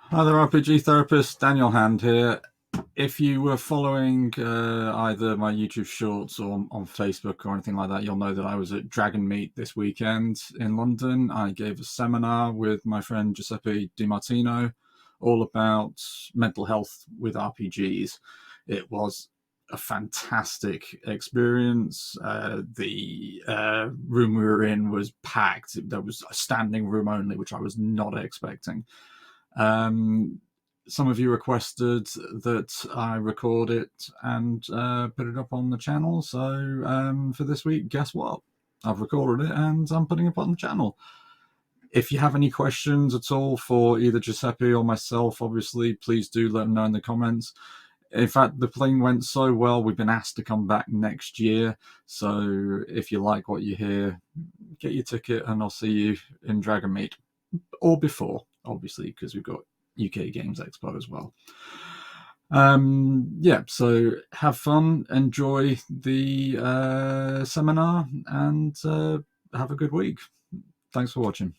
Hi there, RPG therapist. Daniel Hand here. If you were following either my YouTube shorts or on Facebook or anything like that, you'll know that I was at Dragonmeet this weekend in London. I gave a seminar with my friend Giuseppe Di Martino all about mental health with RPGs. It was a fantastic experience. The room we were in was packed. There was a standing room only, which I was not expecting. Some of you requested that I record it and put it up on the channel. So for this week, guess what? I've recorded it and I'm putting it up on the channel. If you have any questions at all for either Giuseppe or myself, obviously, please do let them know in the comments. In fact, the thing went so well, we've been asked to come back next year. So if you like what you hear, get your ticket and I'll see you in Dragonmeet. Or before, obviously, because we've got UK Games Expo as well. So have fun, enjoy the seminar, and have a good week. Thanks for watching.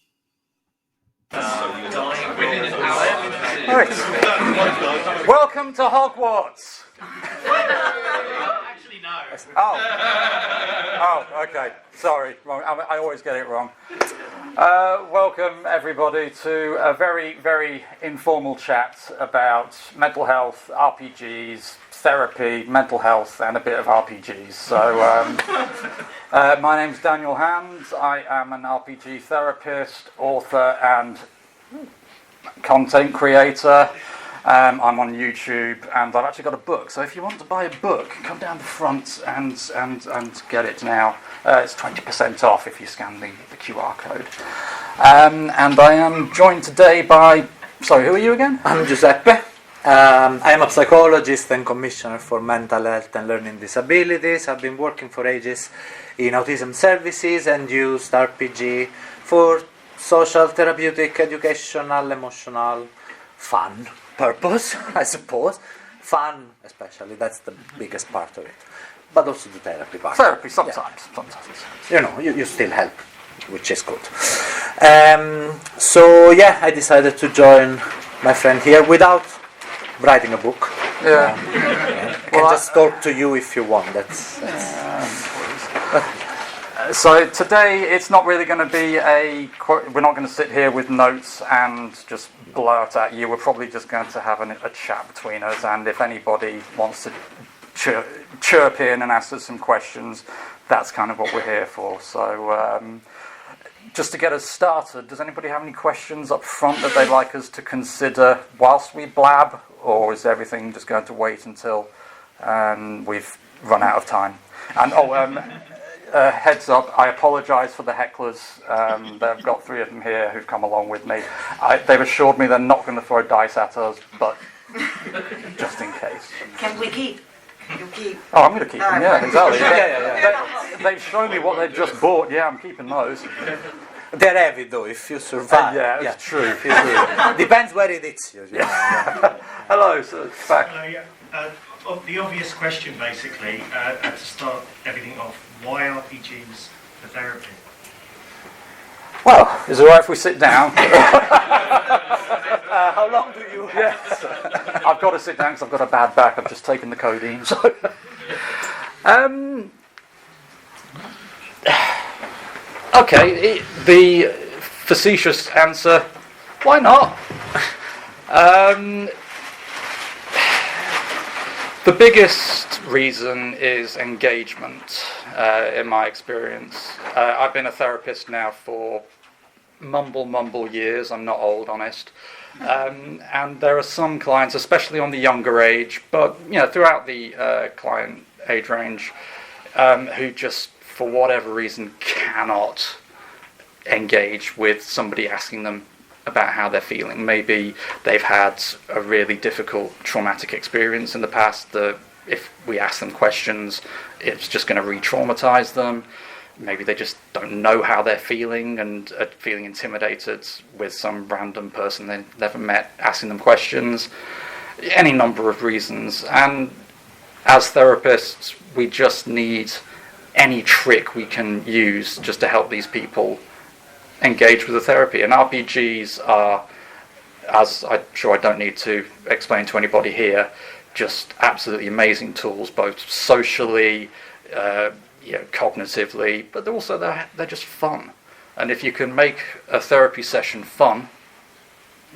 Right. Welcome to Hogwarts. Actually, no. Oh, okay. Sorry, wrong. I always get it wrong. Welcome everybody to a very, very informal chat about mental health, RPGs, therapy, mental health, and a bit of RPGs. So, my name's Daniel Hand. I am an RPG therapist, author, and content creator. I'm on YouTube, and I've actually got a book. So if you want to buy a book, come down the front and get it now. It's 20% off if you scan the QR code. And I am joined today by... Sorry, who are you again? I'm Giuseppe. I am a psychologist and commissioner for mental health and learning disabilities. I've been working for ages in autism services and used RPG for social, therapeutic, educational, emotional, fun purpose, I suppose. Fun, especially, that's the biggest part of it. But also the therapy part. Therapy, sometimes. You know, you still help, which is good. I decided to join my friend here without writing a book. Yeah. I can just talk to you if you want. So today it's not really going to be we're not going to sit here with notes and just blurt at you. We're probably just going to have a chat between us, and if anybody wants to chirp in and ask us some questions, that's kind of what we're here for. So just to get us started, does anybody have any questions up front that they'd like us to consider whilst we blab, or is everything just going to wait until we've run out of time? And heads up, I apologise for the hecklers. They've got 3 of them here who've come along with me. They've assured me they're not going to throw dice at us, but just in case. Can we keep? You keep. Oh, I'm going to keep them, yeah, exactly. Yeah. They've shown me what they've just bought, yeah, I'm keeping those. They're heavy though, if you survive. It's true. Depends where it hits you. Hello, so back. The obvious question, basically, to start everything off, why RPGs for therapy? Well, is it alright if we sit down? How long do you have? Yes. I've got to sit down because I've got a bad back. I've just taken the codeine. So. Okay, the facetious answer, why not? The biggest reason is engagement, in my experience. I've been a therapist now for mumble years. I'm not old, honest. And there are some clients, especially on the younger age, but throughout the client age range, who just, for whatever reason, cannot engage with somebody asking them about how they're feeling. Maybe they've had a really difficult traumatic experience in the past that if we ask them questions, it's just going to re-traumatize them. Maybe they just don't know how they're feeling and are feeling intimidated with some random person they've never met asking them questions. Any number of reasons. And as therapists, we just need any trick we can use just to help these people engage with the therapy. And RPGs are as I'm sure I don't need to explain to anybody here, just absolutely amazing tools, both socially, cognitively, but they're just fun. And if you can make a therapy session fun,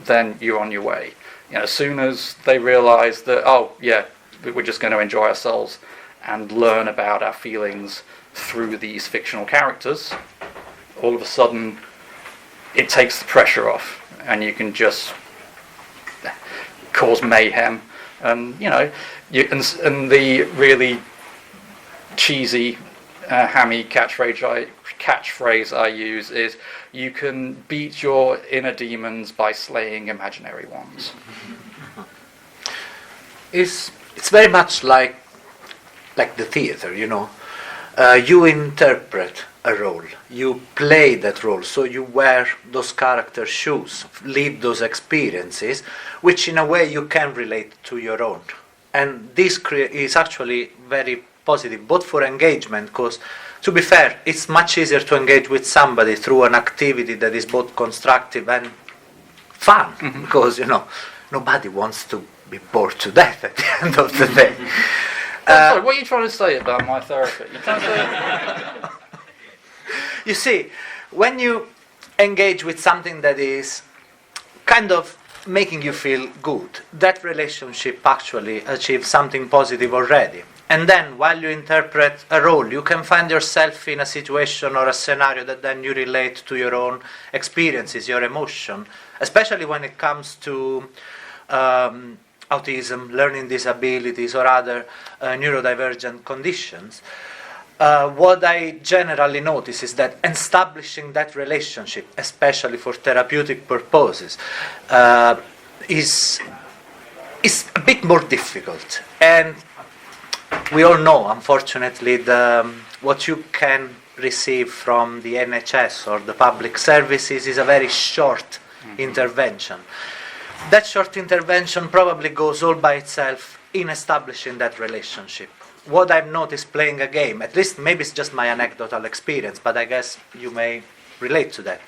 then you're on your way. As soon as they realise that, we're just going to enjoy ourselves and learn about our feelings through these fictional characters, all of a sudden it takes the pressure off, and you can just cause mayhem. And and the really cheesy, hammy catchphrase I use is, you can beat your inner demons by slaying imaginary ones. It's very much like the theater, you interpret a role, you play that role, so you wear those character shoes, live those experiences, which in a way you can relate to your own. And this is actually very positive, both for engagement, because to be fair, it's much easier to engage with somebody through an activity that is both constructive and fun, because nobody wants to be bored to death at the end of the day. Sorry, what are you trying to say about my therapy? You see, when you engage with something that is kind of making you feel good, that relationship actually achieves something positive already. And then, while you interpret a role, you can find yourself in a situation or a scenario that then you relate to your own experiences, your emotion, especially when it comes to autism, learning disabilities, or other neurodivergent conditions. What I generally notice is that establishing that relationship, especially for therapeutic purposes, is a bit more difficult. And we all know, unfortunately, what you can receive from the NHS or the public services is a very short intervention. That short intervention probably goes all by itself in establishing that relationship. What I've noticed playing a game, at least maybe it's just my anecdotal experience, but I guess you may relate to that.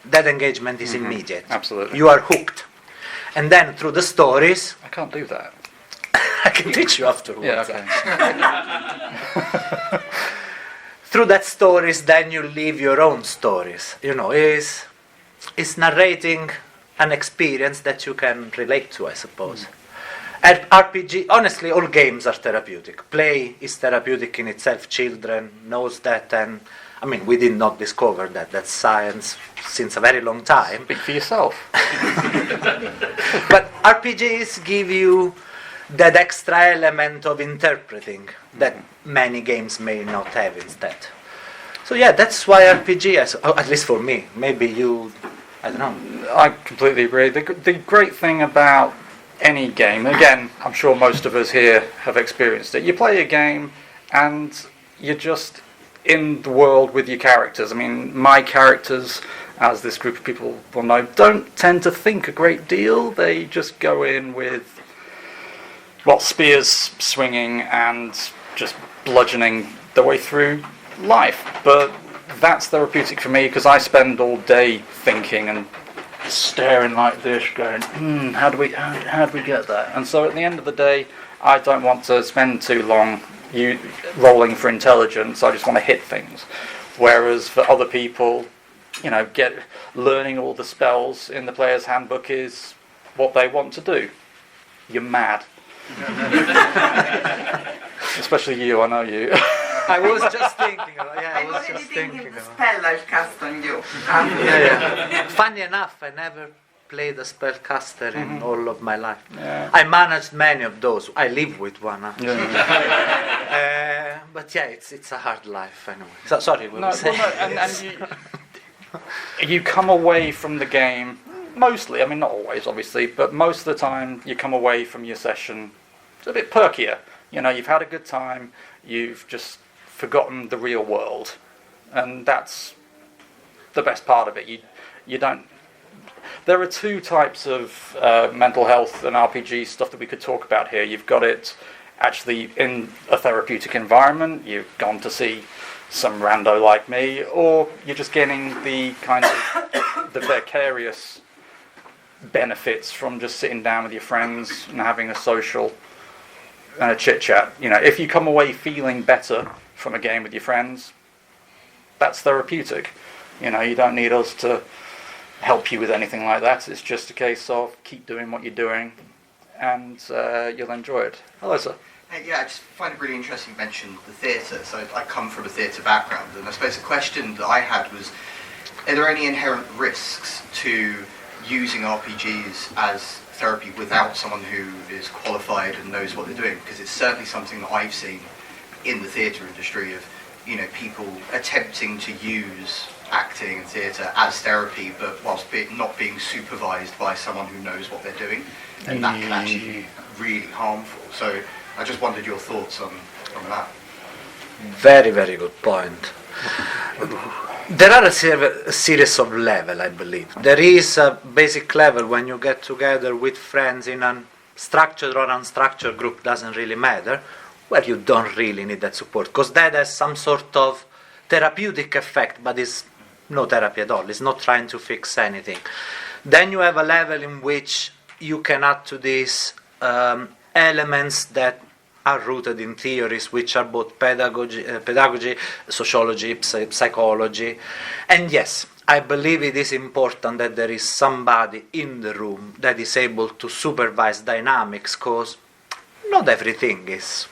That engagement is immediate. Absolutely. You are hooked. And then through the stories... I can't do that. I can teach you afterwards. Yeah, okay. Through that stories, then you live your own stories. It's narrating an experience that you can relate to, I suppose. At RPG, honestly, all games are therapeutic. Play is therapeutic in itself. Children knows that, and we did not discover that. That's science since a very long time. Speak for yourself. But RPGs give you that extra element of interpreting that many games may not have instead. So yeah, that's why RPG, at least for me, maybe you, I don't know. I completely agree. The great thing about any game, again, I'm sure most of us here have experienced it. You play a game and you're just in the world with your characters. My characters, as this group of people will know, don't tend to think a great deal. They just go in with spears swinging and just bludgeoning their way through life. But that's therapeutic for me, because I spend all day thinking and staring like this, going, how do we get that? And so at the end of the day, I don't want to spend too long rolling for intelligence. I just want to hit things. Whereas for other people, learning all the spells in the player's handbook is what they want to do. You're mad. Especially you, I know you. I was just thinking about I'm already thinking the spell I'll cast on you. Funny enough, I never played a spellcaster in all of my life. Yeah. I managed many of those. I live with one. Yeah. But yeah, it's a hard life anyway. So, sorry, what was saying? And you come away from the game, mostly, not always obviously, but most of the time you come away from your session a bit perkier. You've had a good time, you've just forgotten the real world, and that's the best part of it. You don't. There are two types of mental health and RPG stuff that we could talk about here. You've got it actually in a therapeutic environment. You've gone to see some rando like me, or you're just getting the kind of the vicarious benefits from just sitting down with your friends and having a social chit chat. You know, if you come away feeling better from a game with your friends, that's therapeutic. You know, you don't need us to help you with anything like that. It's just a case of keep doing what you're doing, and you'll enjoy it. Hello, sir. Yeah, I just find it really interesting you mentioned the theatre. So I come from a theatre background, and I suppose the question that I had was, are there any inherent risks to using RPGs as therapy without someone who is qualified and knows what they're doing? Because it's certainly something that I've seen in the theatre industry of, you know, people attempting to use acting and theatre as therapy, but whilst not being supervised by someone who knows what they're doing, and that can actually be really harmful. So I just wondered your thoughts on that. Very, very good point. There are a series of levels, I believe. There is a basic level when you get together with friends in a structured or unstructured group, doesn't really matter, where you don't really need that support, because that has some sort of therapeutic effect, but it's no therapy at all. It's not trying to fix anything. Then you have a level in which you can add to these elements that are rooted in theories which are both pedagogy, sociology, psychology. And yes, I believe it is important that there is somebody in the room that is able to supervise dynamics, because not everything is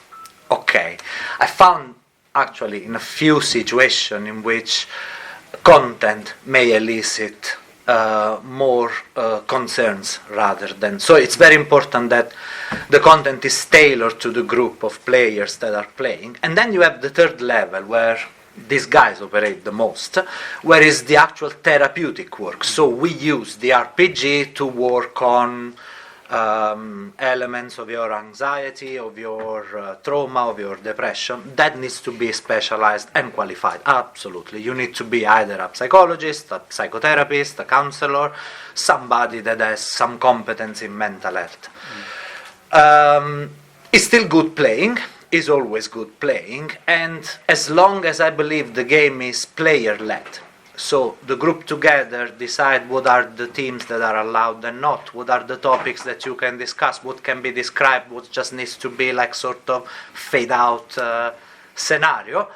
okay. I found actually in a few situations in which content may elicit more concerns rather than. So it's very important that the content is tailored to the group of players that are playing. And then you have the third level where these guys operate the most, where is the actual therapeutic work. So we use the RPG to work on elements of your anxiety, of your trauma, of your depression. That needs to be specialized and qualified. Absolutely. You need to be either a psychologist, a psychotherapist, a counselor, somebody that has some competence in mental health. It's still good playing, is always good playing, and as long as I believe the game is player-led, so the group together decide what are the themes that are allowed and not, what are the topics that you can discuss, what can be described, what just needs to be like sort of fade-out scenario,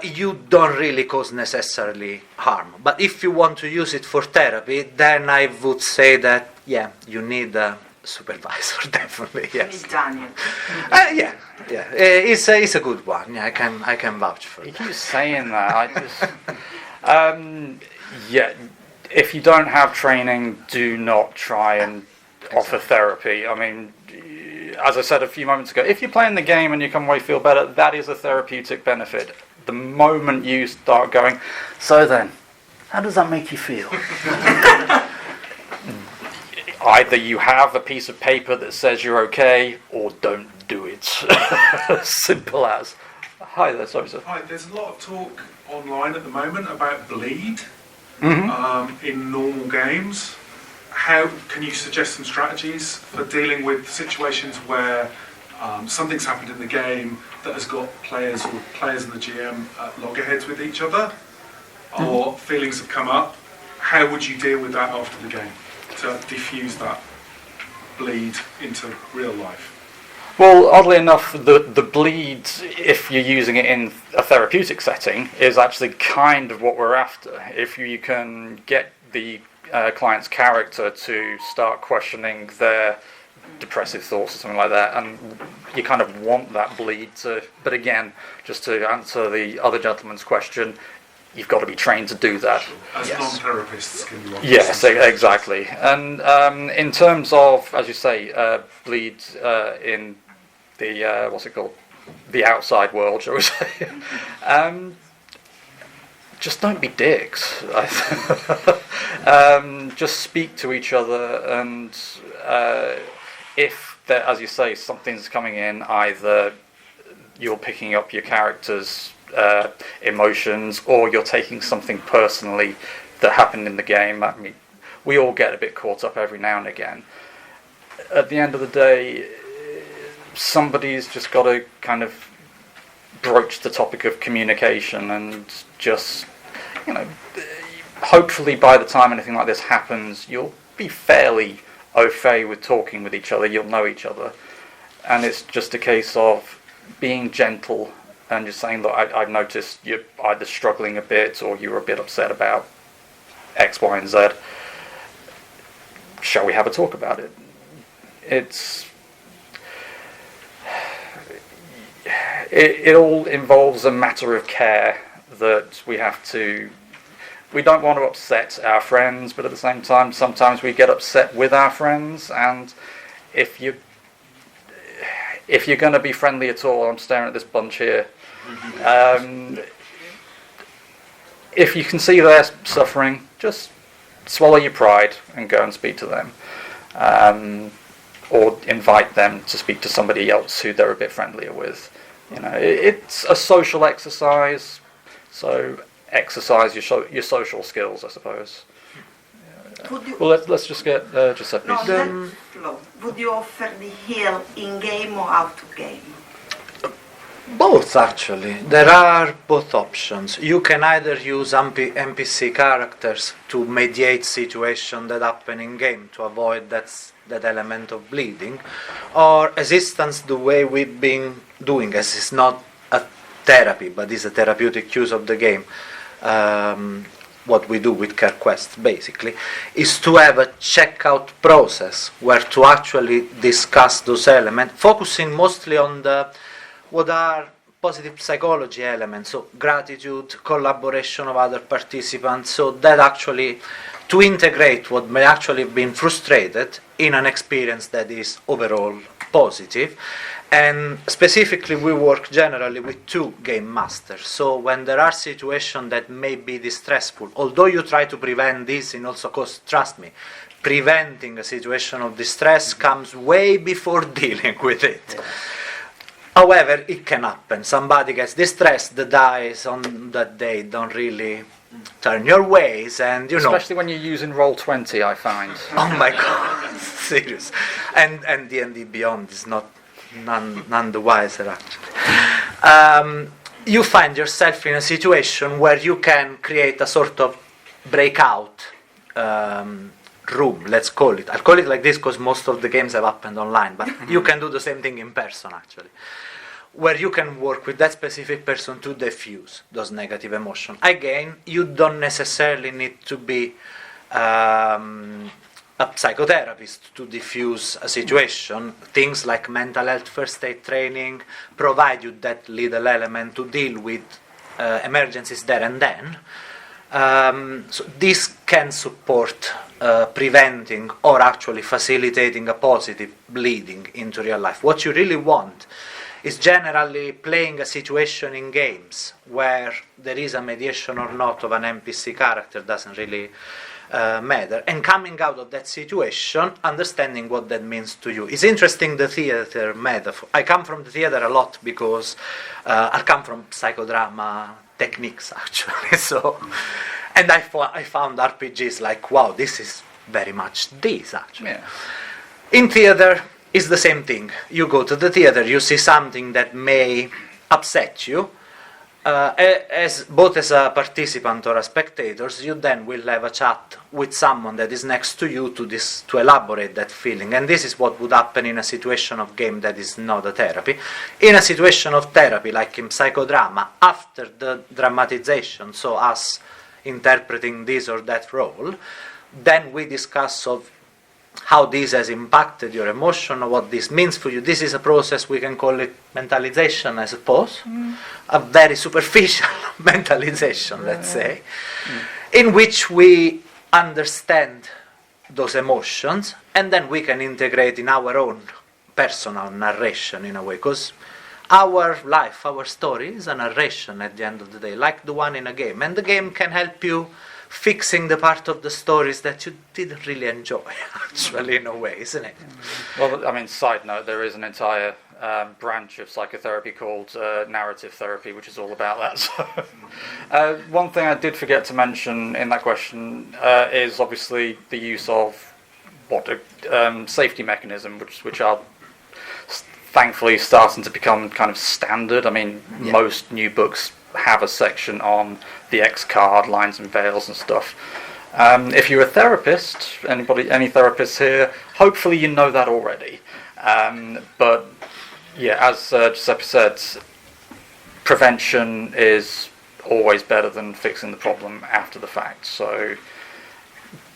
you don't really cause necessarily harm. But if you want to use it for therapy, then I would say that, yeah, you need a supervisor, definitely, yes. Daniel. Yeah, it's a good one. Yeah, I can vouch for it. You keep saying that. I just, yeah. If you don't have training, do not try and offer therapy. I mean, as I said a few moments ago, if you're playing the game and you come away feel better, that is a therapeutic benefit. The moment you start going, so then, how does that make you feel? Either you have a piece of paper that says you're okay, or don't do it. Simple as. Hi there, sorry sir. Hi, there's a lot of talk online at the moment about bleed in normal games. How can you suggest some strategies for dealing with situations where something's happened in the game that has got players and the GM at loggerheads with each other, or feelings have come up? How would you deal with that after the game to diffuse that bleed into real life? Well, oddly enough, the bleed, if you're using it in a therapeutic setting, is actually kind of what we're after. If you can get the client's character to start questioning their depressive thoughts or something like that, and you kind of want that bleed to. But again, just to answer the other gentleman's question, you've got to be trained to do that. As non-therapists, can you? Yes, exactly. And in terms of, as you say, bleed in the what's it called, the outside world, shall we say? Just don't be dicks. Just speak to each other, and if there, as you say, something's coming in, either you're picking up your character's emotions, or you're taking something personally that happened in the game. I mean, we all get a bit caught up every now and again. At the end of the day, somebody's just got to kind of broach the topic of communication, and just, hopefully by the time anything like this happens, you'll be fairly au fait with talking with each other. You'll know each other, and it's just a case of being gentle and just saying, look, I've noticed you're either struggling a bit or you're a bit upset about X, Y, and Z. Shall we have a talk about it? It all involves a matter of care that we don't want to upset our friends, but at the same time, sometimes we get upset with our friends, and if you're going to be friendly at all, I'm staring at this bunch here, if you can see they're suffering, just swallow your pride and go and speak to them. Or invite them to speak to somebody else who they're a bit friendlier with. It's a social exercise, so exercise your social skills, I suppose. Well, let's just get Giuseppe. No, would you offer the heal in game or out of game? Both, actually. There are both options. You can either use NPC characters to mediate situations that happen in game to avoid that element of bleeding, or assistance the way we've been doing, as it's not a therapy but is a therapeutic use of the game. What we do with Care Quest basically is to have a checkout process where to actually discuss those elements, focusing mostly on what are positive psychology elements, so gratitude, collaboration of other participants, so that actually to integrate what may actually have been frustrated in an experience that is overall positive. And specifically we work generally with 2 game masters, so when there are situations that may be distressful, although you try to prevent this, and also because, trust me, preventing a situation of distress comes way before dealing with it. Yeah. However, it can happen. Somebody gets distressed, the dice on that day don't really turn your ways, and especially when you're using Roll20, I find. Oh my God, serious. And D&D Beyond is none the wiser, actually. You find yourself in a situation where you can create a sort of breakout room, let's call it. I'll call it like this because most of the games have happened online, but you can do the same thing in person, actually, where you can work with that specific person to diffuse those negative emotions. Again, you don't necessarily need to be a psychotherapist to diffuse a situation. Things like mental health first aid training provide you that little element to deal with emergencies there and then. So this can support preventing or actually facilitating a positive bleeding into real life. What you really want is generally playing a situation in games where there is a mediation or not of an NPC character, doesn't really matter, and coming out of that situation, understanding what that means to you. It's interesting, the theater metaphor. I come from the theater a lot because I come from psychodrama techniques, actually. So, and I found RPGs like, wow, this is very much this, actually. Yeah. In theater, it's the same thing. You go to the theater, you see something that may upset you, both as a participant or a spectator. You then will have a chat with someone that is next to you to elaborate that feeling. And this is what would happen in a situation of game that is not a therapy. In a situation of therapy, like in psychodrama, after the dramatization, so us interpreting this or that role, then we discuss of how this has impacted your emotion, or what this means for you. This is a process, we can call it mentalization, I suppose. A very superficial mentalization, let's say, in which we understand those emotions, and then we can integrate in our own personal narration in a way, because our life, our story is a narration at the end of the day, like the one in a game, and the game can help you fixing the part of the stories that you didn't really enjoy, actually, in a way, isn't it? Well, I mean, side note, there is an entire branch of psychotherapy called narrative therapy, which is all about that. So, one thing I did forget to mention in that question is obviously the use of safety mechanism, which are thankfully starting to become kind of standard. I mean, most new books have a section on the X card, lines and veils and stuff. If you're a therapist, any therapists here, hopefully you know that already. But yeah, as Giuseppe said, prevention is always better than fixing the problem after the fact. So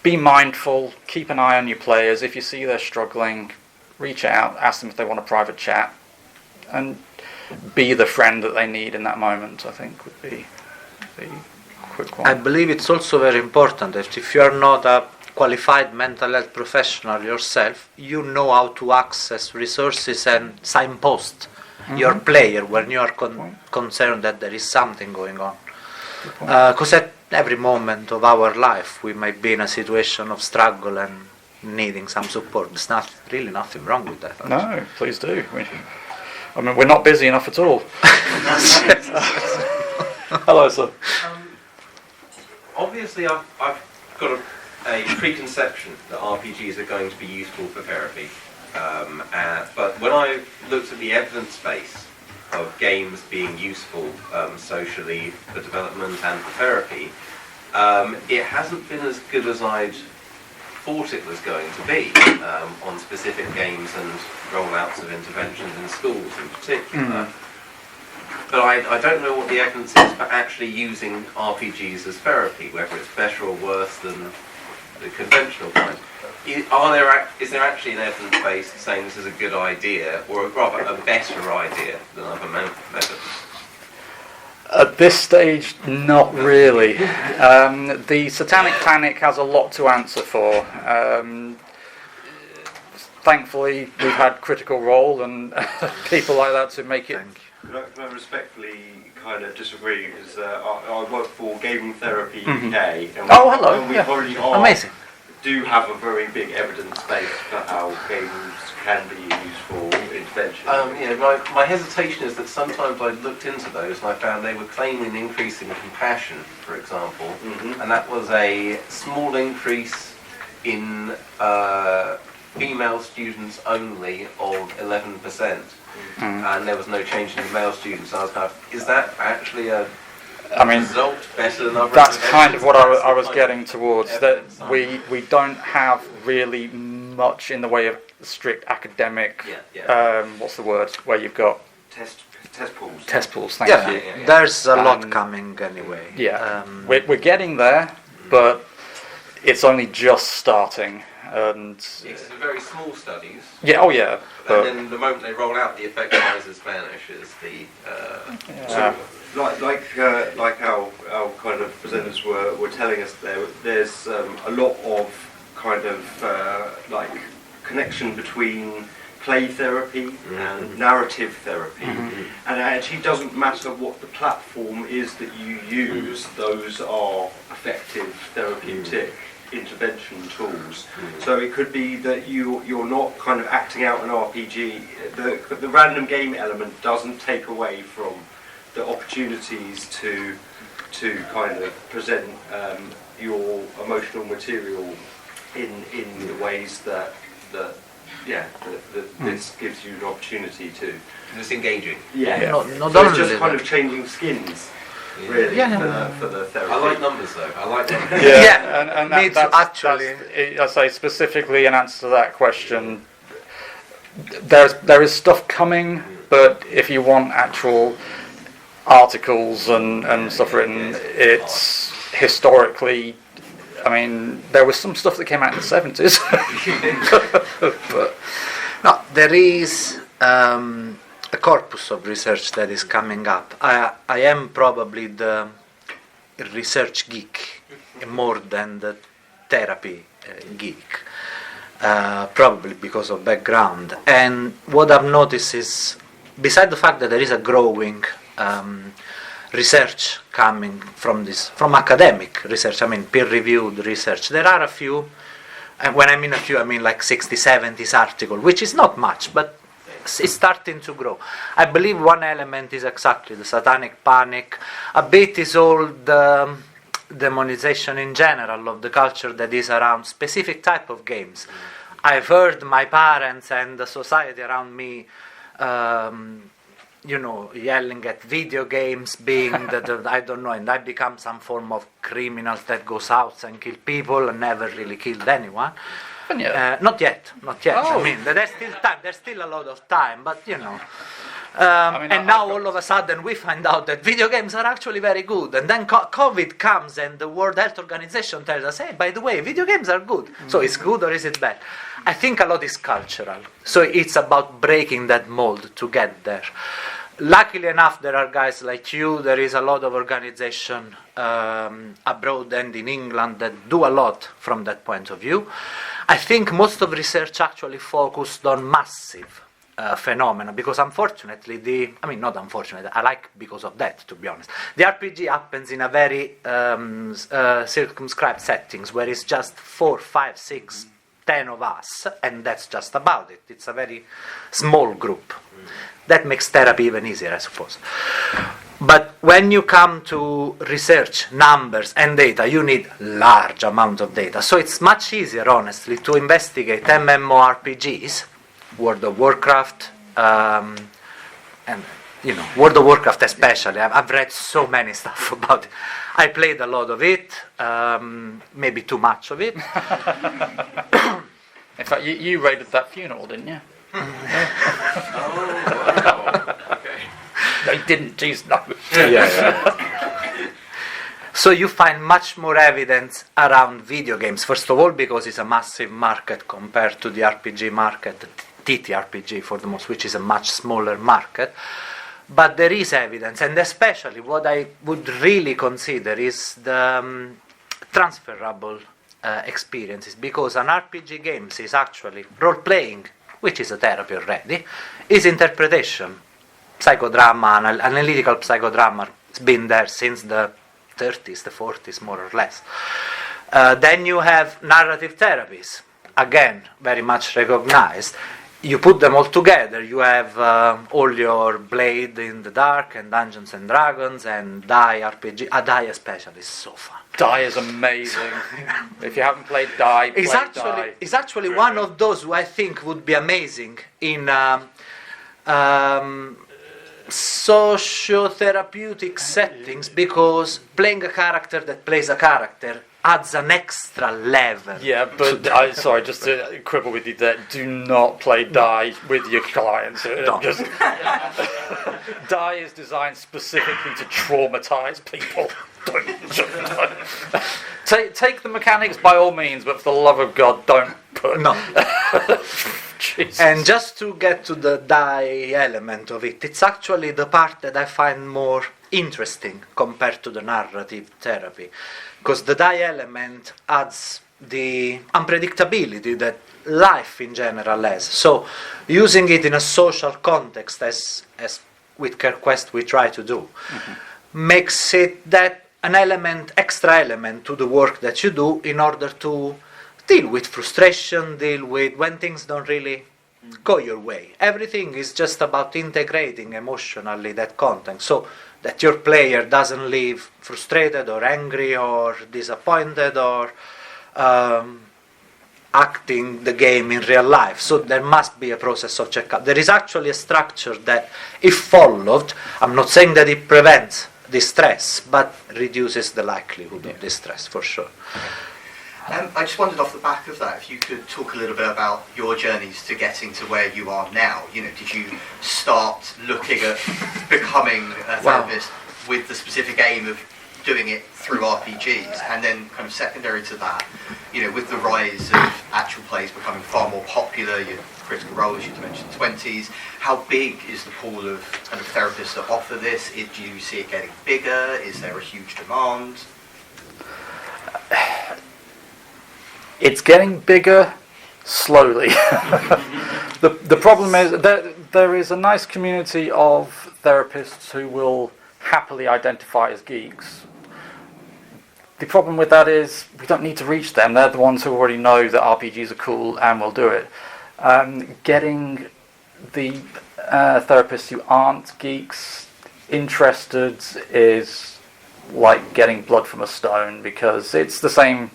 be mindful, keep an eye on your players. If you see they're struggling, reach out, ask them if they want a private chat, and be the friend that they need in that moment, I think would be the quick one. I believe it's also very important that if you are not a qualified mental health professional yourself, you know how to access resources and signpost your player when you are concerned that there is something going on. Because at every moment of our life we might be in a situation of struggle and needing some support. There's really nothing wrong with that. No, please do. We're not busy enough at all. Hello, sir. Obviously, I've got a preconception that RPGs are going to be useful for therapy. But when I looked at the evidence base of games being useful socially for development and for therapy, it hasn't been as good as I'd thought it was going to be on specific games and rollouts of interventions in schools in particular. But I don't know what the evidence is for actually using RPGs as therapy, whether it's better or worse than the conventional kind. Is there actually an evidence base saying this is a good idea, or rather a better idea than other methods? At this stage, not really. The Satanic Panic has a lot to answer for. Thankfully, we've had Critical Role and people like that to make it. Can I respectfully kind of disagree? Because I work for Gaming Therapy UK, and we already amazing. Do have a very big evidence base for how games can be used for intervention. My hesitation is that sometimes I looked into those and I found they were claiming an increase in compassion, for example, and that was a small increase in female students only of 11%, and there was no change in the male students. I was kind of, is that actually a result better than other? That's kind of what I was getting towards. That we don't have really much in the way of strict academic. What's the word? Where you've got test pools. Test pools. Thank you. There's a lot coming anyway. Yeah, we're getting there, but it's only just starting. And it's very small studies. Yeah. Oh yeah. And then the moment they roll out, the effect sizes vanish. Is the like our kind of presenters were telling us there's a lot of kind of like connection between play therapy and narrative therapy, and it actually doesn't matter what the platform is that you use, those are effective therapeutic intervention tools. So it could be that you're not kind of acting out an RPG. The random game element doesn't take away from the opportunities to kind of present your emotional material in the ways that this gives you an opportunity to. It's engaging. So it's just kind of changing skins. Really, for the therapy. I like numbers though. I like numbers. And that's I say specifically in answer to that question. There is stuff coming, but if you want actual articles and stuff written, it's historically. I mean, there was some stuff that came out in the 70s. But no, there is a corpus of research that is coming up. I am probably the research geek more than the therapy geek, probably because of background. And what I've noticed is, beside the fact that there is a growing research coming from academic research, I mean peer-reviewed research, there are a few, and when I mean a few, I mean like 60, 70s articles, which is not much, but it's starting to grow. I believe one element is exactly the satanic panic. A bit is all the demonization in general of the culture that is around specific type of games. I've heard my parents and the society around me yelling at video games, being I don't know, and I become some form of criminal that goes out and kill people and never really killed anyone. Not yet. Oh. I mean, there's still time. There's still a lot of time, but all of a sudden we find out that video games are actually very good. And then COVID comes and the World Health Organization tells us, hey, by the way, video games are good. So is good or is it bad? I think a lot is cultural. So it's about breaking that mold to get there. Luckily enough, there are guys like you. There is a lot of organization abroad and in England that do a lot from that point of view. I think most of research actually focused on massive phenomena, because unfortunately, not unfortunately, I like because of that, to be honest. The RPG happens in a very circumscribed settings where it's just 4, 5, 6, 10 of us, and that's just about it. It's a very small group. That makes therapy even easier, I suppose. But when you come to research, numbers and data, you need large amount of data. So it's much easier, honestly, to investigate MMORPGs, World of Warcraft, and World of Warcraft especially. I've read so many stuff about it. I played a lot of it, maybe too much of it. In fact, you raided that funeral, didn't you? Okay. They didn't, geez, no. Yeah. So you find much more evidence around video games. First of all, because it's a massive market compared to the RPG market, TTRPG for the most, which is a much smaller market. But there is evidence, and especially what I would really consider is the transferable experiences, because an RPG game is actually role-playing, which is a therapy already, is interpretation. Psychodrama, analytical psychodrama, it's been there since the 30s, the 40s, more or less. Then you have narrative therapies, again, very much recognized. You put them all together, you have all your Blade in the Dark and Dungeons and Dragons and Die RPG. Die especially is so fun. Die is amazing. If you haven't played Die, play Die. It's actually one of those who I think would be amazing in socio-therapeutic settings, because playing a character that plays a character adds an extra level. Yeah, but sorry, just to quibble with you there, do not play Die with your clients. Just Die is designed specifically to traumatize people. Take the mechanics by all means, but for the love of God, don't put... No. Jesus. And just to get to the Die element of it, it's actually the part that I find more interesting compared to the narrative therapy, because the Die element adds the unpredictability that life in general has. So using it in a social context, as with CareQuest we try to do, makes it that an element, extra element to the work that you do in order to deal with frustration, deal with when things don't really go your way. Everything is just about integrating emotionally that content, so that your player doesn't leave frustrated or angry or disappointed or acting the game in real life. So there must be a process of checkup. There is actually a structure that, if followed, I'm not saying that it prevents distress, but reduces the likelihood of distress for sure. I just wondered off the back of that, if you could talk a little bit about your journeys to getting to where you are now. Did you start looking at becoming a therapist with the specific aim of doing it through RPGs, and then kind of secondary to that, with the rise of actual plays becoming far more popular, your Critical Role, as you mentioned, 20s, how big is the pool of kind of therapists that offer this? Do you see it getting bigger? Is there a huge demand? It's getting bigger slowly. The problem is that there is a nice community of therapists who will happily identify as geeks. The problem with that is we don't need to reach them. They're the ones who already know that RPGs are cool and will do it. Getting the therapists who aren't geeks interested is like getting blood from a stone, because it's the same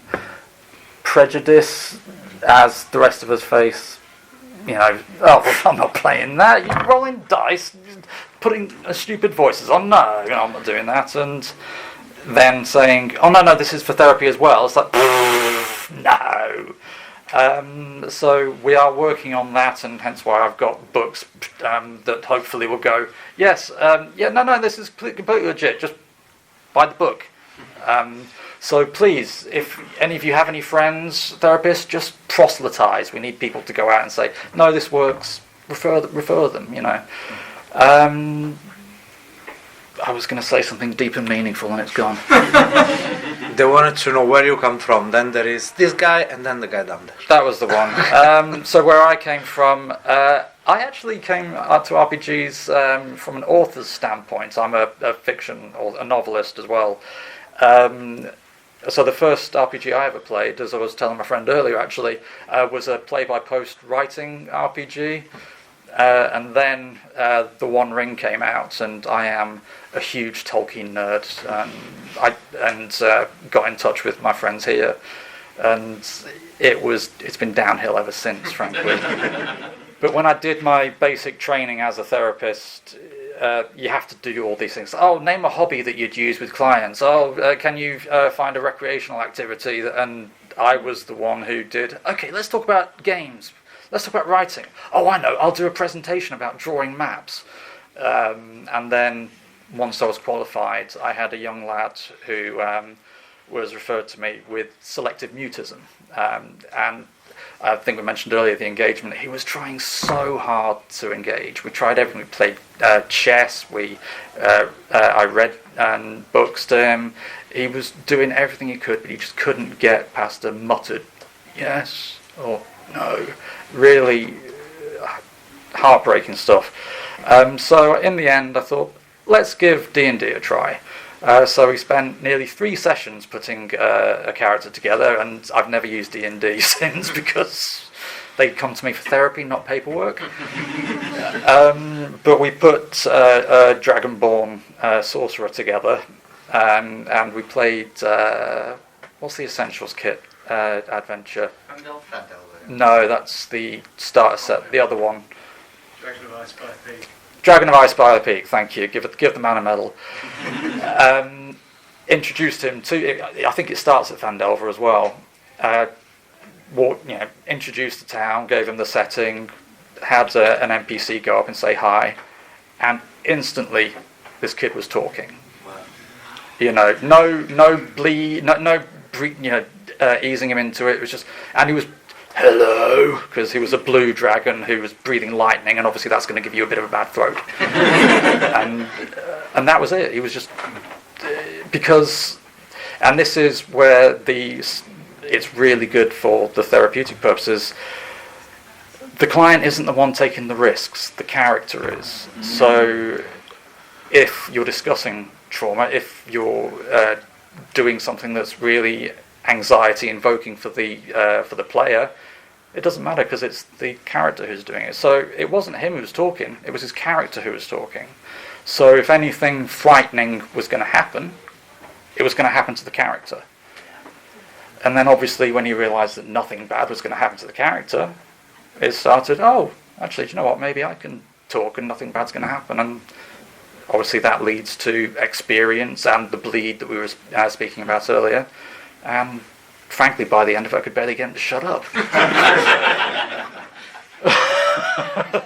prejudice as the rest of us face. oh, I'm not playing that. You're rolling dice, putting stupid voices on. No, I'm not doing that. And then saying, oh, no, this is for therapy as well. It's like, no. So we are working on that, and hence why I've got books that hopefully will go, yes, no, this is completely legit. Just buy the book. So please, if any of you have any friends, therapists, just proselytize. We need people to go out and say, no, this works. Refer them. I was going to say something deep and meaningful, and it's gone. They wanted to know where you come from. Then there is this guy, and then the guy down there. That was the one. So where I came from, I actually came to RPGs from an author's standpoint. I'm a fiction or a novelist as well. So the first RPG I ever played, as I was telling my friend earlier, actually, was a play-by-post writing RPG. And then The One Ring came out, and I am a huge Tolkien nerd. I got in touch with my friends here, and it's been downhill ever since, frankly. But when I did my basic training as a therapist, you have to do all these things. Oh, name a hobby that you'd use with clients. Oh, can you find a recreational activity? And I was the one who did, okay, let's talk about games. Let's talk about writing. Oh, I know, I'll do a presentation about drawing maps. And then once I was qualified, I had a young lad who was referred to me with selective mutism. And I think we mentioned earlier the engagement. He was trying so hard to engage. We tried everything. We played chess. I read books to him. He was doing everything he could, but he just couldn't get past a muttered yes or no. Really heartbreaking stuff. So in the end, I thought, let's give D&D a try. So we spent nearly 3 sessions putting a character together, and I've never used D&D since because they come to me for therapy, not paperwork. But we put a Dragonborn sorcerer together, and we played, what's the Essentials kit adventure? No, that's the starter set, the other one. Dragon of Ice by the Peak. Dragon of Ice by the Peak, thank you. Give the man a medal. Introduced him to, I think it starts at Fandelver as well. Introduced the town, gave him the setting, had an NPC go up and say hi, and instantly this kid was talking. Wow. No bleed, easing him into it. It was just, and he was hello, because he was a blue dragon who was breathing lightning, and obviously that's going to give you a bit of a bad throat. and that was it. He was just because, and this is where it's really good for the therapeutic purposes. The client isn't the one taking the risks, the character is. So if you're discussing trauma, if you're doing something that's really anxiety invoking for the player, it doesn't matter because it's the character who's doing it. So it wasn't him who was talking, it was his character who was talking. So if anything frightening was going to happen, it was going to happen to the character. And then obviously when he realised that nothing bad was going to happen to the character, it started, oh, actually, do you know what, maybe I can talk and nothing bad's going to happen. And obviously that leads to experience and the bleed that we were speaking about earlier. And frankly, by the end of it, I could barely get him to shut up.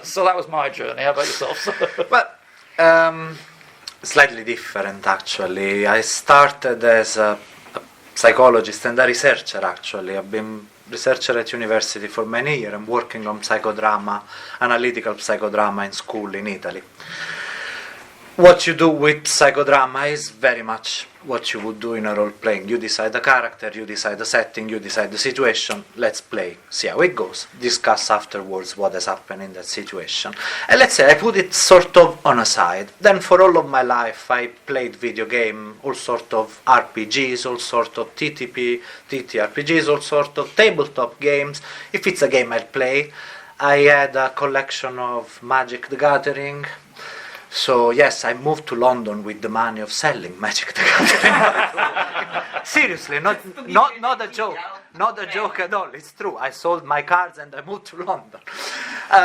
So that was my journey. How about yourself? Well, slightly different actually. I started as a psychologist and a researcher actually. I've been researcher at university for many years. I'm working on psychodrama, analytical psychodrama in school in Italy. What you do with psychodrama is very much what you would do in a role-playing. You decide the character, you decide the setting, you decide the situation. Let's play, see how it goes, discuss afterwards what has happened in that situation. And let's say I put it sort of on a side. Then for all of my life I played video game, all sort of RPGs, all sort of TTRPGs, all sort of tabletop games. If it's a game I'll play. I had a collection of Magic the Gathering. So yes, I moved to London with the money of selling Magic the Gathering. Seriously, not a joke, not a joke at all. It's true. I sold my cards and I moved to London.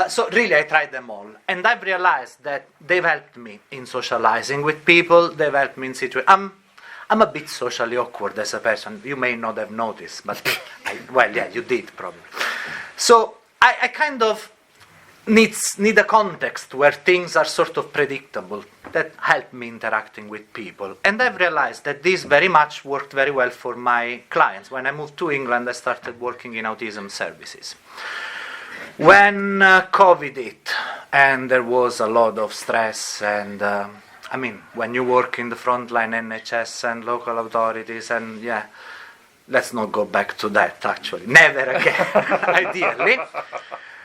So really, I tried them all, and I've realized that they've helped me in socializing with people. They've helped me in situations. I'm a bit socially awkward as a person. You may not have noticed, but you did probably. So I kind of need a context where things are sort of predictable that help me interacting with people. And I've realized that this very much worked very well for my clients. When I moved to England, I started working in autism services. When COVID hit, and there was a lot of stress, and when you work in the frontline NHS and local authorities, and let's not go back to that, actually. Never again, ideally.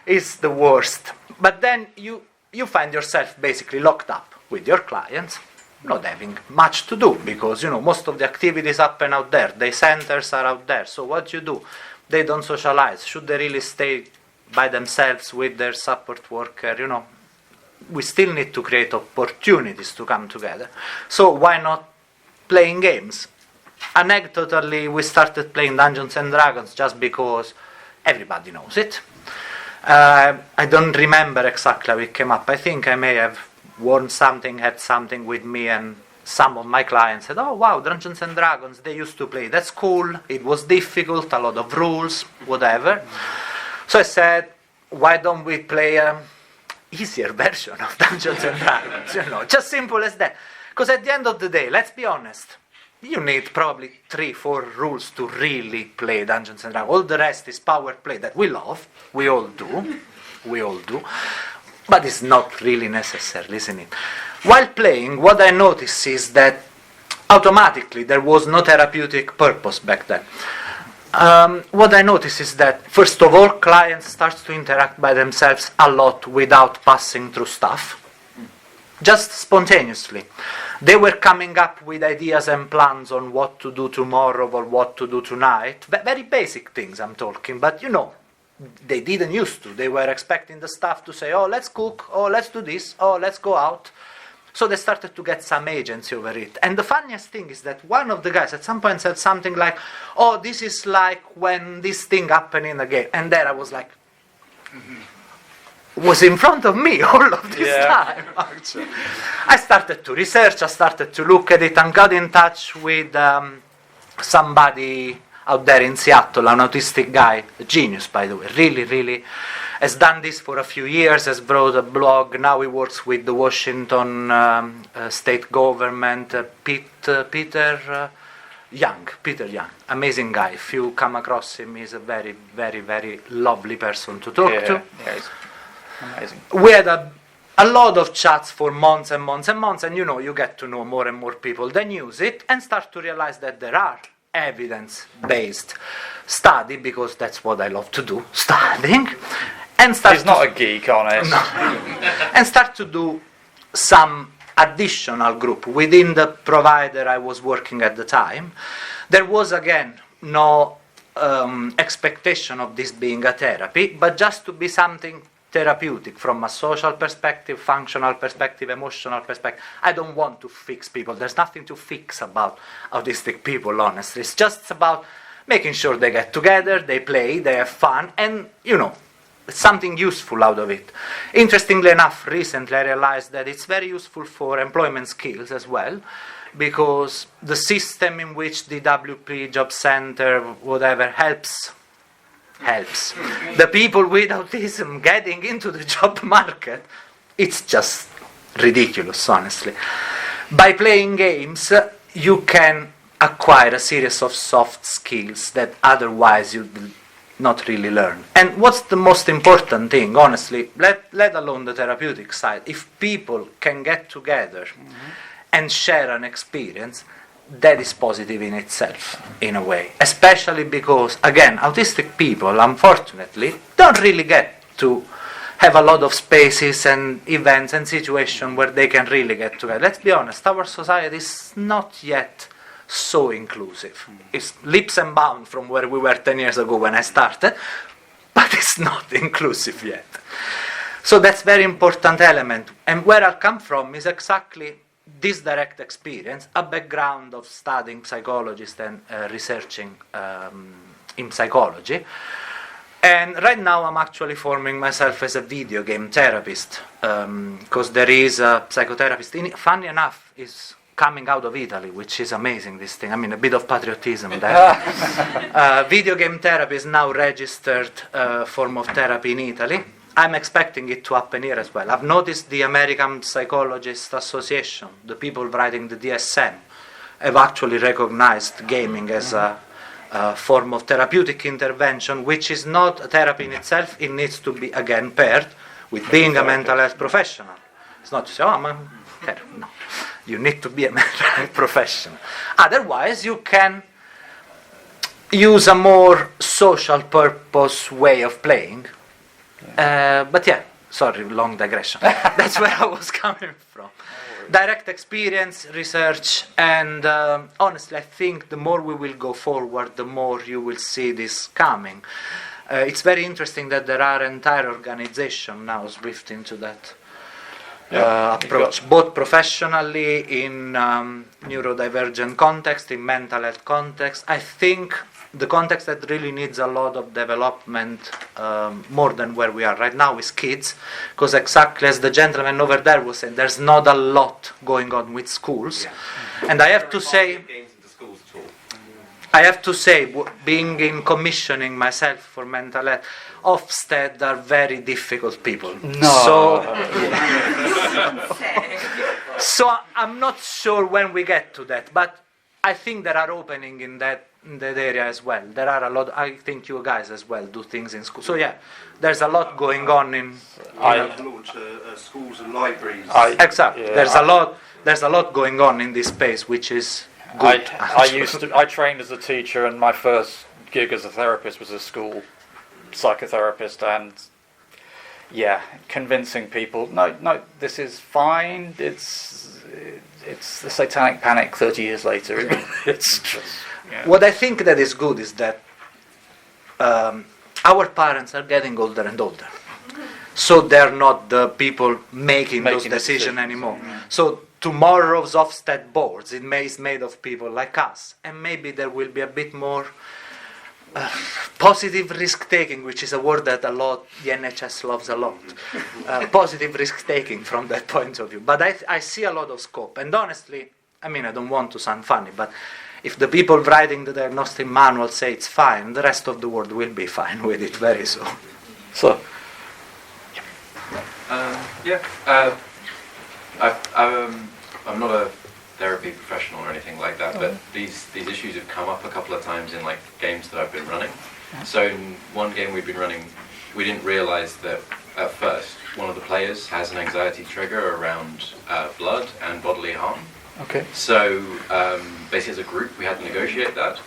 It's the worst. But then you find yourself basically locked up with your clients, not having much to do, because, most of the activities happen out there. The centers are out there. So what you do? They don't socialize. Should they really stay by themselves with their support worker? We still need to create opportunities to come together. So why not playing games? Anecdotally, we started playing Dungeons and Dragons just because everybody knows it. I don't remember exactly how it came up. I think I may have worn something, had something with me, and some of my clients said, "Oh wow, Dungeons and Dragons, they used to play. That's cool. It was difficult, a lot of rules, whatever." So I said, "Why don't we play an easier version of Dungeons and Dragons? Just simple as that." Because at the end of the day, let's be honest, you need probably 3-4 rules to really play Dungeons and Dragons. All the rest is power play that we love. We all do. But it's not really necessary, isn't it? While playing, what I noticed is that automatically there was no therapeutic purpose back then. What I noticed is that, first of all, clients start to interact by themselves a lot without passing through stuff. Just spontaneously. They were coming up with ideas and plans on what to do tomorrow or what to do tonight. Very basic things I'm talking, but they didn't used to. They were expecting the staff to say, "Oh, let's cook, oh, let's do this, oh, let's go out." So they started to get some agency over it. And the funniest thing is that one of the guys at some point said something like, "Oh, this is like when this thing happened in a game." And there I was like, was in front of me all of this time, actually. I started to research, I started to look at it, and got in touch with somebody out there in Seattle, an autistic guy, a genius, by the way, really, has done this for a few years, has brought a blog, now he works with the Washington state government, Peter Young, amazing guy. If you come across him, he's a very, very, very lovely person to talk to. Yeah, he's amazing. We had a lot of chats for months and months and months, and you get to know more and more people, then use it, and start to realize that there are evidence-based study, because that's what I love to do, studying, and start. He's not a geek, honest. No. And start to do some additional group within the provider I was working at the time. There was again no expectation of this being a therapy, but just to be something therapeutic from a social perspective, functional perspective, emotional perspective. I don't want to fix people. There's nothing to fix about autistic people, honestly. It's just about making sure they get together, they play, they have fun, and, something useful out of it. Interestingly enough, recently I realized that it's very useful for employment skills as well, because the system in which the WP Job Center, whatever, helps the people with autism getting into the job market, it's just ridiculous, honestly. By playing games, you can acquire a series of soft skills that otherwise you will not really learn. And what's the most important thing, honestly, let alone the therapeutic side, if people can get together and share an experience, that is positive in itself, in a way. Especially because, again, autistic people, unfortunately, don't really get to have a lot of spaces and events and situations where they can really get together. Let's be honest, our society is not yet so inclusive. It's leaps and bounds from where we were 10 years ago when I started, but it's not inclusive yet. So that's very important element. And where I come from is exactly this direct experience, a background of studying psychologist and researching in psychology. And right now I'm actually forming myself as a video game therapist, because there is a psychotherapist, funny enough, is coming out of Italy, which is amazing, this thing. I mean, a bit of patriotism there. Video game therapy is now registered form of therapy in Italy. I'm expecting it to happen here as well. I've noticed the American Psychologist Association, the people writing the DSM, have actually recognized gaming as a form of therapeutic intervention, which is not a therapy in itself. It needs to be, again, paired with being a mental health professional. It's not to say, oh, I'm a therapist. No. You need to be a mental health professional. Otherwise, you can use a more social purpose way of playing. But yeah, sorry, long digression. That's where I was coming from. Direct experience, research, and honestly, I think the more we will go forward, the more you will see this coming. It's very interesting that there are entire organizations now swift into that approach, both professionally, in neurodivergent context, in mental health context. I think the context that really needs a lot of development, more than where we are right now, is kids, because exactly as the gentleman over there was saying, there's not a lot going on with schools. And I have to say, being in commissioning myself for mental health, Ofsted are very difficult people. No. So I'm not sure when we get to that, but I think there are openings in that area as well. There are a lot. I think you guys as well do things in school. So yeah, there's a lot going on in. Launch schools and libraries. Exactly. Yeah. There's a lot going on in this space, which is good. I trained as a teacher, and my first gig as a therapist was a school psychotherapist, and convincing people, no, this is fine. It's the satanic panic 30 years later. It's just, What I think that is good is that our parents are getting older and older, so they're not the people making those decisions anymore. So tomorrow's Ofsted boards, is made of people like us, and maybe there will be a bit more positive risk-taking, which is a word that the NHS loves a lot. Positive risk-taking from that point of view. But I see a lot of scope. And honestly, I mean, I don't want to sound funny, but if the people writing the diagnostic manual say it's fine, the rest of the world will be fine with it very soon. So. I'm not a therapy professional or anything like that, but these issues have come up a couple of times in like games that I've been running. So in one game we've been running, we didn't realize that at first one of the players has an anxiety trigger around blood and bodily harm. Okay. So basically as a group we had to negotiate that,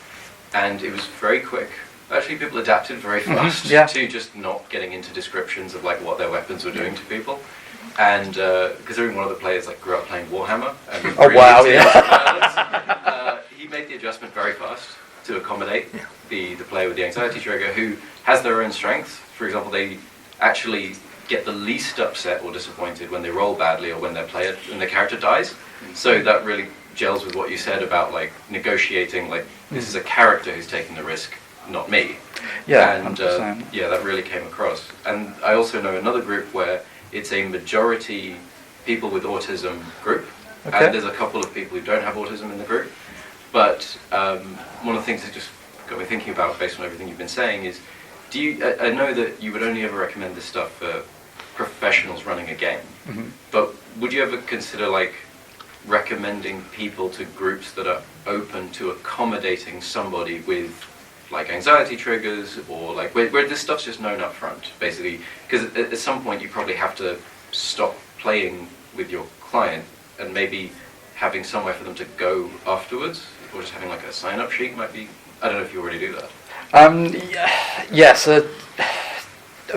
and it was very quick. Actually people adapted very fast to just not getting into descriptions of like what their weapons were doing to people. And because one of the players like grew up playing Warhammer, and he made the adjustment very fast to accommodate the player with the anxiety trigger, who has their own strengths. For example, they actually get the least upset or disappointed when they roll badly or when their character dies. So that really gels with what you said about like negotiating. Like this is a character who's taking the risk, not me. And that really came across. And I also know another group where it's a majority people with autism group, and there's a couple of people who don't have autism in the group. But one of the things that just got me thinking about, based on everything you've been saying, is I know that you would only ever recommend this stuff for professionals running a game, but would you ever consider like recommending people to groups that are open to accommodating somebody with like anxiety triggers, or like where this stuff's just known up front, basically? Because at some point you probably have to stop playing with your client and maybe having somewhere for them to go afterwards, or just having like a sign-up sheet might be. I don't know if you already do that. Yes, a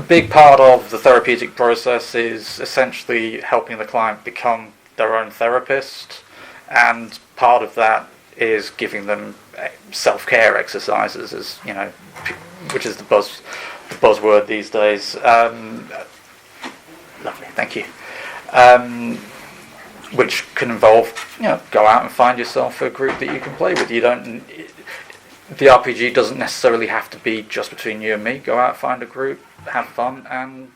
big part of the therapeutic process is essentially helping the client become their own therapist, and part of that is giving them self-care exercises, as you know, which is the buzzword these days. Lovely, thank you. Which can involve, go out and find yourself a group that you can play with. You don't. the RPG doesn't necessarily have to be just between you and me. Go out, find a group, have fun, and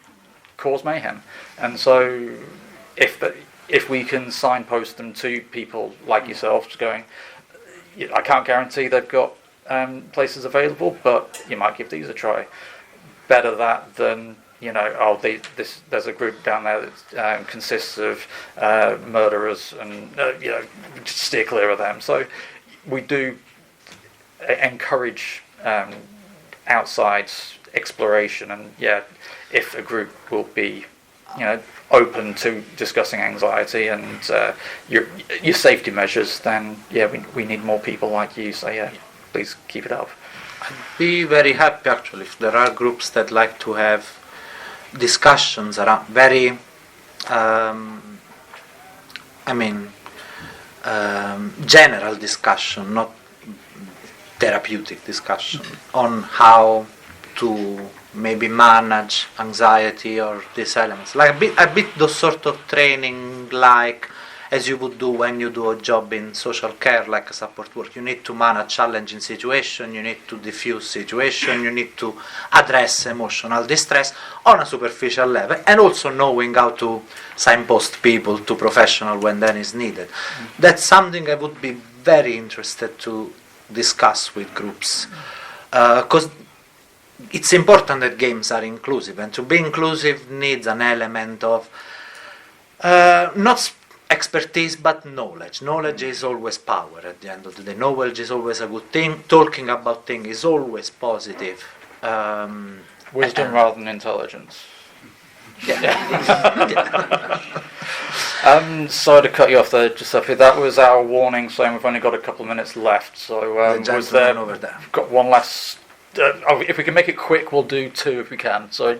cause mayhem. And so if we can signpost them to people like yourselves going, I can't guarantee they've got places available, but you might give these a try. Better that than, there's a group down there that consists of murderers, and just steer clear of them. So we do encourage outside exploration, and if a group will be open to discussing anxiety and your safety measures, then we need more people like you. So please keep it up. I'd be very happy actually if there are groups that like to have discussions around very general discussion, not therapeutic discussion, on how to maybe manage anxiety or these elements, like a bit those sort of training, like as you would do when you do a job in social care, like a support work. You need to manage challenging situation, you need to diffuse situation, you need to address emotional distress on a superficial level, and also knowing how to signpost people to professional when that is needed. That's something I would be very interested to discuss with groups, because it's important that games are inclusive, and to be inclusive needs an element of not expertise but knowledge. Knowledge is always power at the end of the day. Knowledge is always a good thing. Talking about things is always positive. Wisdom rather than intelligence. Sorry to cut you off there, Giuseppe. That was our warning, saying we've only got a couple of minutes left. So was there? Over there. Got one last. If we can make it quick, we'll do two if we can. So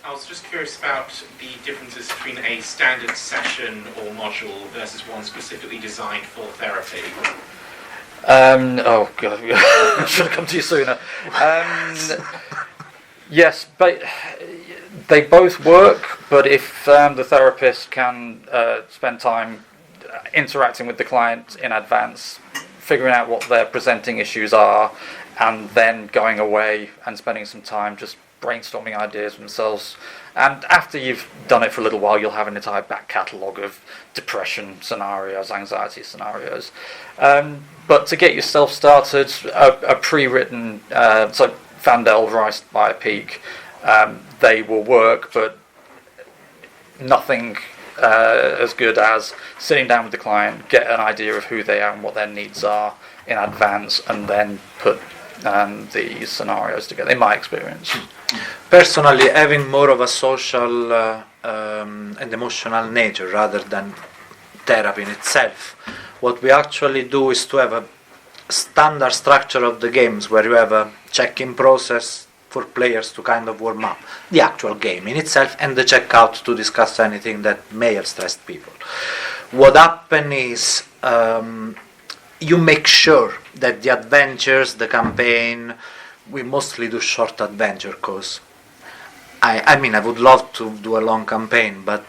I was just curious about the differences between a standard session or module versus one specifically designed for therapy. Oh god, I should have come to you sooner. Yes, but they both work. But if the therapist can spend time interacting with the client in advance, figuring out what their presenting issues are, and then going away and spending some time just brainstorming ideas themselves. And after you've done it for a little while, you'll have an entire back catalogue of depression scenarios, anxiety scenarios. But to get yourself started, a pre-written, so Fandel, Rice by a Peak, they will work, but nothing as good as sitting down with the client, get an idea of who they are and what their needs are in advance, and then put the scenarios together, in my experience. Personally, having more of a social and emotional nature rather than therapy in itself, what we actually do is to have a standard structure of the games where you have a check-in process for players to kind of warm up the actual game in itself, and the check-out to discuss anything that may have stressed people. What happens is you make sure that the adventures, the campaign, we mostly do short adventure, because I would love to do a long campaign, but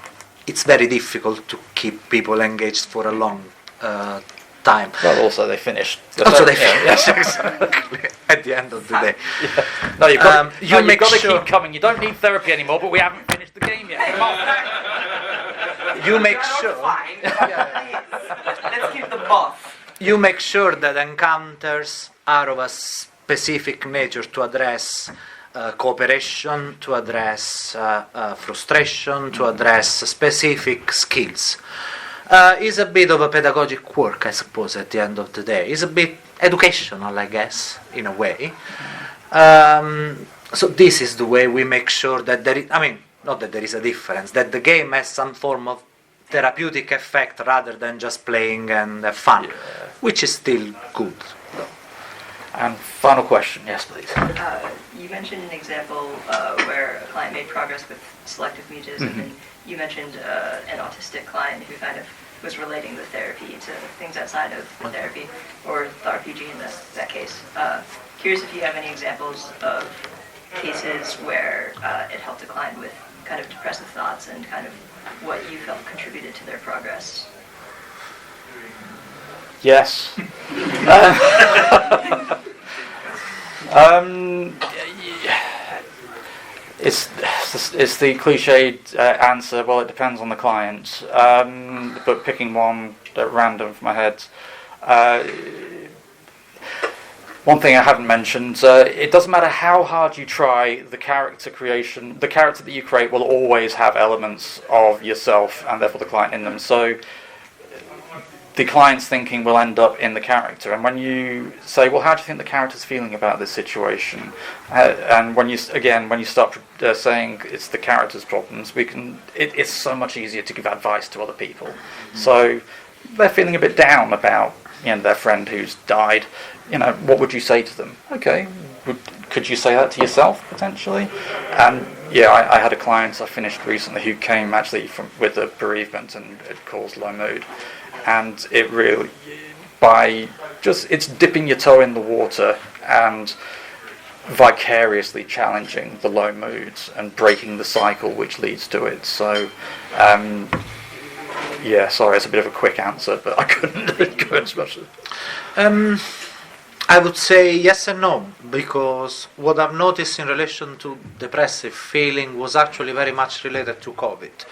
it's very difficult to keep people engaged for a long time. Well, also they finished. Yes, exactly. At the end of the day. Yeah. No, you've got to keep coming. You don't need therapy anymore, but we haven't finished the game yet. Come on. You make sure. Let's keep the boss. You make sure that encounters are of a specific nature to address cooperation, to address frustration, to address specific skills. Is a bit of a pedagogic work, I suppose, at the end of the day. It's a bit educational, I guess, in a way. So this is the way we make sure that there is, not that there is a difference, that the game has some form of therapeutic effect rather than just playing and have fun, which is still good. And final question, yes please. You mentioned an example where a client made progress with selective mutism, and you mentioned an autistic client who kind of was relating the therapy to things outside of the therapy, or the RPG in that case. Curious if you have any examples of cases where it helped a client with kind of depressive thoughts and kind of what you felt contributed to their progress. Yes. It's the cliched answer. Well, it depends on the client. But picking one at random from my head. One thing I haven't mentioned, it doesn't matter how hard you try, the character creation, the character that you create will always have elements of yourself and therefore the client in them. So the client's thinking will end up in the character. And when you say, well, how do you think the character's feeling about this situation? And when you start saying it's the character's problems, it's so much easier to give advice to other people. So they're feeling a bit down about their friend who's died. What would you say to them? Okay, could you say that to yourself potentially? And I had a client I finished recently who came actually with a bereavement and it caused low mood, and it really it's dipping your toe in the water and vicariously challenging the low moods and breaking the cycle which leads to it. So. Sorry, it's a bit of a quick answer, but I couldn't go as much. I would say yes and no, because what I've noticed in relation to depressive feeling was actually very much related to COVID.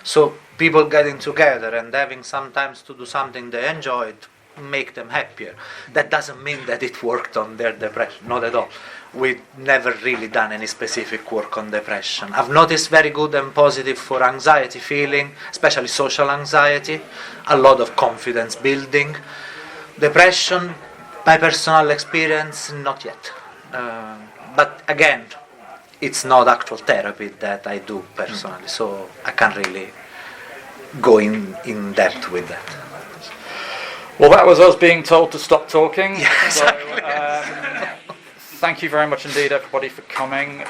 So people getting together and having sometimes to do something they enjoyed make them happier. That doesn't mean that it worked on their depression, not at all. We've never really done any specific work on depression. I've noticed very good and positive for anxiety feeling, especially social anxiety, a lot of confidence building. Depression, my personal experience, not yet. But again, it's not actual therapy that I do personally, so I can't really go in depth with that. Well, that was us being told to stop talking. Yeah, exactly. Thank you very much indeed, everybody, for coming.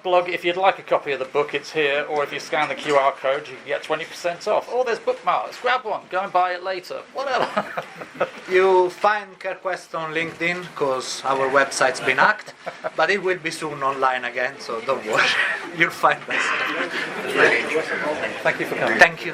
Plug, if you'd like a copy of the book, it's here, or if you scan the QR code, you can get 20% off. Oh, there's bookmarks. Grab one, go and buy it later, whatever. You find CareQuest on LinkedIn, because our website's been hacked, but it will be soon online again, so don't worry. You'll find us. Thank you for coming. Thank you.